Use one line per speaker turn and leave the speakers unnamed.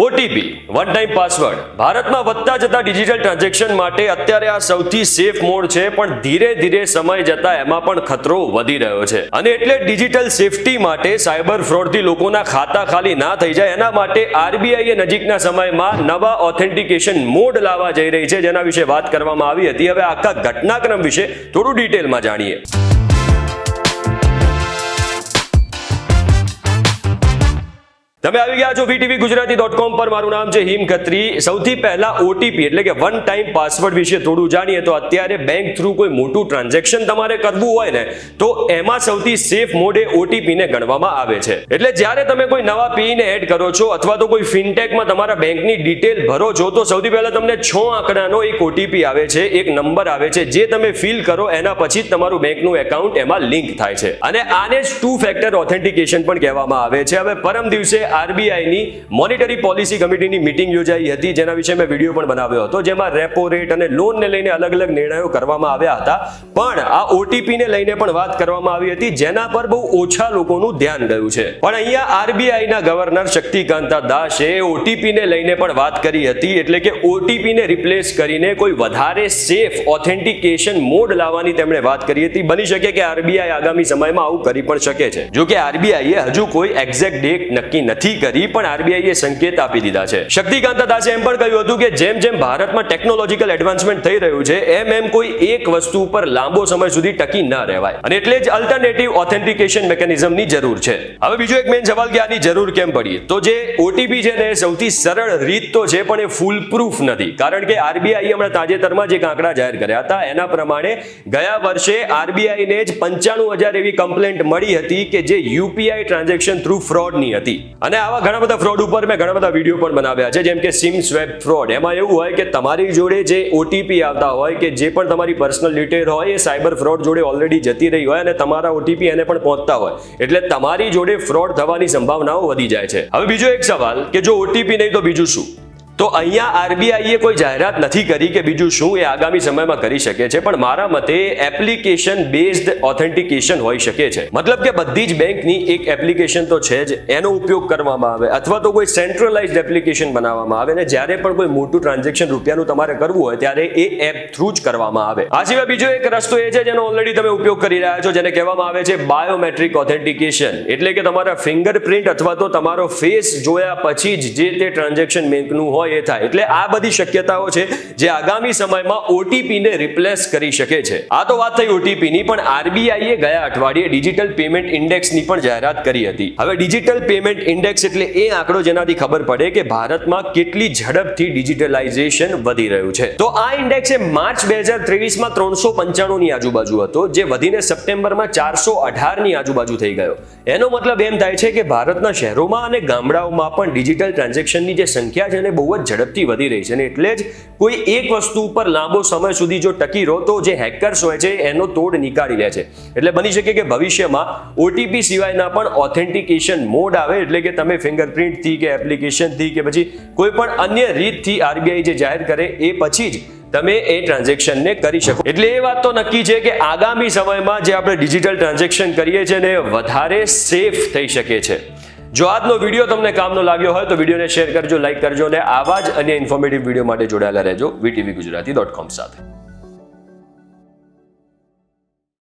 OTP one time password ભારતમાં વધતા જતા ડિજિટલ ટ્રાન્ઝેક્શન માટે અત્યારે આ સૌથી સેફ મોડ છે, પણ ધીરે ધીરે સમય જતા એમાં પણ ખતરો વધી રહ્યો છે અને એટલે ડિજિટલ સેફટી માટે સાયબર ફ્રોડથી લોકોના ખાતા ખાલી ના થઈ જાય એના માટે આરબીઆઈએ નજીકના સમયમાં નવા ઓથેન્ટિકેશન મોડ લાવવા જઈ રહી છે, જેના વિશે વાત કરવામાં આવી હતી. હવે આખા ઘટનાક્રમ વિશે થોડું ડિટેલમાં જાણીએ. તમે આવી ગયા છો વીટીવી ગુજરાતી.com પર. મારું નામ છે હિમ ખત્રી. સૌથી પહેલા ઓટીપી એટલે કે વન ટાઈમ પાસવર્ડ વિશે થોડું જાણીએ તો અત્યારે બેંક થ્રુ કોઈ મોટું ટ્રાન્ઝેક્શન તમારે કરવું હોય ને તો એમાં સૌથી સેફ મોડ એ ઓટીપી ને ગણવામાં આવે છે. એટલે જ્યારે તમે કોઈ નવા પિન એડ કરો છો અથવા તો કોઈ ફિનટેકમાં તમારા બેંકની ડિટેલ ભરો છો તો સૌથી પહેલા તમને 6 આંકડાનો એક ઓટીપી આવે છે, એક નંબર આવે છે, જે તમે ફિલ કરો એના પછી જ તમારું બેંકનું એકાઉન્ટ એમાં લિંક થાય છે અને આને જ 2 ફેક્ટર ઓથેન્ટિકેશન પણ કહેવામાં આવે છે. હવે પરમ દિવસે આરબીઆઈની મોનેટરી પોલિસી કમિટીની મીટિંગ યોજાઈ હતી, જેના વિશે મેં વિડીયો પણ બનાવ્યો હતો, જેમાં રેપો રેટ અને લોનને લઈને અલગ અલગ નિર્ણયો કરવામાં આવ્યા હતા. પણ આ ઓટીપીને લઈને પણ વાત કરવામાં આવી હતી, જેના પર બહુ ઓછા લોકોનું ધ્યાન ગયું છે. પણ અહીંયા આરબીઆઈના ગવર્નર શક્તિકાંતા દાસે ઓટીપીને લઈને પણ વાત કરી હતી, એટલે કે ઓટીપીને રિપ્લેસ કરીને કોઈ વધારે સેફ ઓથેન્ટિકેશન મોડ લાવવાની તેમણે વાત કરી હતી. બની શકે કે આરબીઆઈ આગામી સમયમાં આવું કરી પણ શકે છે. જો કે આરબીઆઈએ હજુ કોઈ એક્ઝેક્ટ ડેટ નક્કી નથી કરી, પણ આરબીઆઈએ સંકેત આપી દીધા છે. શક્તિકાંતા દાસે એમ પણ કહ્યું હતું કે જેમ જેમ ભારતમાં ટેકનોલોજીકલ એડવાન્સમેન્ટ થઈ રહ્યું છે એમ કોઈ એક વસ્તુ ઉપર લાંબો સમય સુધી ટકી ન રહેવાય અને એટલે જ અલ્ટરનેટિવ ઓથેન્ટિકેશન મિકેનિઝમની જરૂર છે. હવે બીજો એક મેઇન સવાલ કે આની જરૂર કેમ પડી, તો જે ઓટીપી છે ને સૌથી સરળ રીત તો છે, પણ એ ફૂલ પ્રૂફ નથી. કારણ કે આરબીઆઈએ હમણાં તાજેતરમાં જે આંકડા જાહેર કર્યા હતા એના પ્રમાણે ગયા વર્ષે આરબીઆઈને જ 95,000 એવી કમ્પ્લેન્ટ મળી હતી કે જે યુપીઆઈ ટ્રાન્ઝેક્શન થ્રુ ફ્રોડની હતી. અને આવા ઘણા બધા ફ્રોડ ઉપર મેં ઘણા બધા વિડીયો પણ બનાવ્યા છે, જેમ કે સિમ સ્વેપ ફ્રોડ. એમાં એવું હોય કે તમારી જોડે જે ઓટીપી આવતા હોય કે જે પણ તમારી પર્સનલ ડિટેલ હોય એ સાયબર ફ્રોડ જોડે ઓલરેડી જતી રહી હોય અને તમારા ઓટીપી એને પણ પહોંચતા હોય, એટલે તમારી જોડે ફ્રોડ થવાની સંભાવનાઓ વધી જાય છે. હવે બીજો એક સવાલ કે જો ઓટીપી નહીં તો બીજું શું? તો અહીંયા આરબીઆઈએ કોઈ જાહેરાત નથી કરી કે બીજું શું એ આગામી સમયમાં કરી શકે છે, પણ મારા મતે એપ્લિકેશન બેઝડ ઓથેન્ટિકેશન હોઈ શકે છે. મતલબ કે બધી જ બેંકની એક એપ્લિકેશન તો છે જ, એનો ઉપયોગ કરવામાં આવે અથવા તો કોઈ સેન્ટ્રલાઇઝ્ડ એપ્લિકેશન બનાવવામાં આવે ને જ્યારે પણ કોઈ મોટું ટ્રાન્ઝેક્શન રૂપિયાનું તમારે કરવું હોય ત્યારે એ એપ થ્રુ જ કરવામાં આવે. આ સિવાય બીજો એક રસ્તો એ છે જેનો ઓલરેડી તમે ઉપયોગ કરી રહ્યા છો, જેને કહેવામાં આવે છે બાયોમેટ્રિક ઓથેન્ટિકેશન. એટલે કે તમારા ફિંગરપ્રિન્ટ અથવા તો તમારો ફેસ જોયા પછી જ જે તે ટ્રાન્ઝેક્શન બેંકનું હોય એ થાય. એટલે આ બધી શક્યતાઓ છે જે આગામી સમયમાં ઓટીપી ને રિપ્લેસ કરી શકે છે. આ તો વાત થઈ ઓટીપી ની, પણ આરબીઆઈએ ગયા અઠવાડિયે ડિજિટલ પેમેન્ટ ઇન્ડેક્સ ની પણ જાહેરાત કરી હતી. હવે ડિજિટલ પેમેન્ટ ઇન્ડેક્સ એટલે એ આંકડો જેનાથી ખબર પડે કે ભારતમાં કેટલી ઝડપથી ડિજિટલાઇઝેશન વધી રહ્યું છે. તો આ ઇન્ડેક્સ એ માર્ચ 2023માં 395 ની આજુબાજુ હતો, જે વધીને સપ્ટેમ્બરમાં 418 ની આજુબાજુ થઈ ગયો. એનો મતલબ એમ થાય છે કે ભારતના શહેરોમાં અને ગામડાઓમાં પણ ડિજિટલ ટ્રાન્ઝેક્શનની જે સંખ્યા છે ને બહુ જ ઝડપથી વધી રહી છે અને એટલે જ કોઈ એક વસ્તુ ઉપર લાંબો સમય સુધી જો ટકી રહો તો જે હેકર્સ હોય છે એનો તોડ નીકાળી લે છે. એટલે બની શકે કે ભવિષ્યમાં ઓટીપી સિવાયના પણ ઓથેન્ટિકેશન મોડ આવે, એટલે કે તમે ફિંગરપ્રિન્ટથી કે એપ્લિકેશનથી કે પછી કોઈ પણ અન્ય રીતથી આરબીઆઈ જે જાહેર કરે એ પછી જ તમે એ ટ્રાન્ઝેક્શનને કરી શકો. એટલે એ વાત તો નક્કી છે કે આગામી સમયમાં જે આપણે ડિજિટલ ટ્રાન્ઝેક્શન કરીએ છીએ ને વધારે સેફ થઈ શકે છે. જો આજનો વિડીયો તમને કામનો લાગ્યો હોય તો વિડીયોને શેર કરજો, લાઈક કરજો અને આવા જ અન્ય ઇન્ફોર્મેટિવ વિડીયો માટે જોડાયેલા રહેજો વીટીવી ગુજરાતી.com સાથે.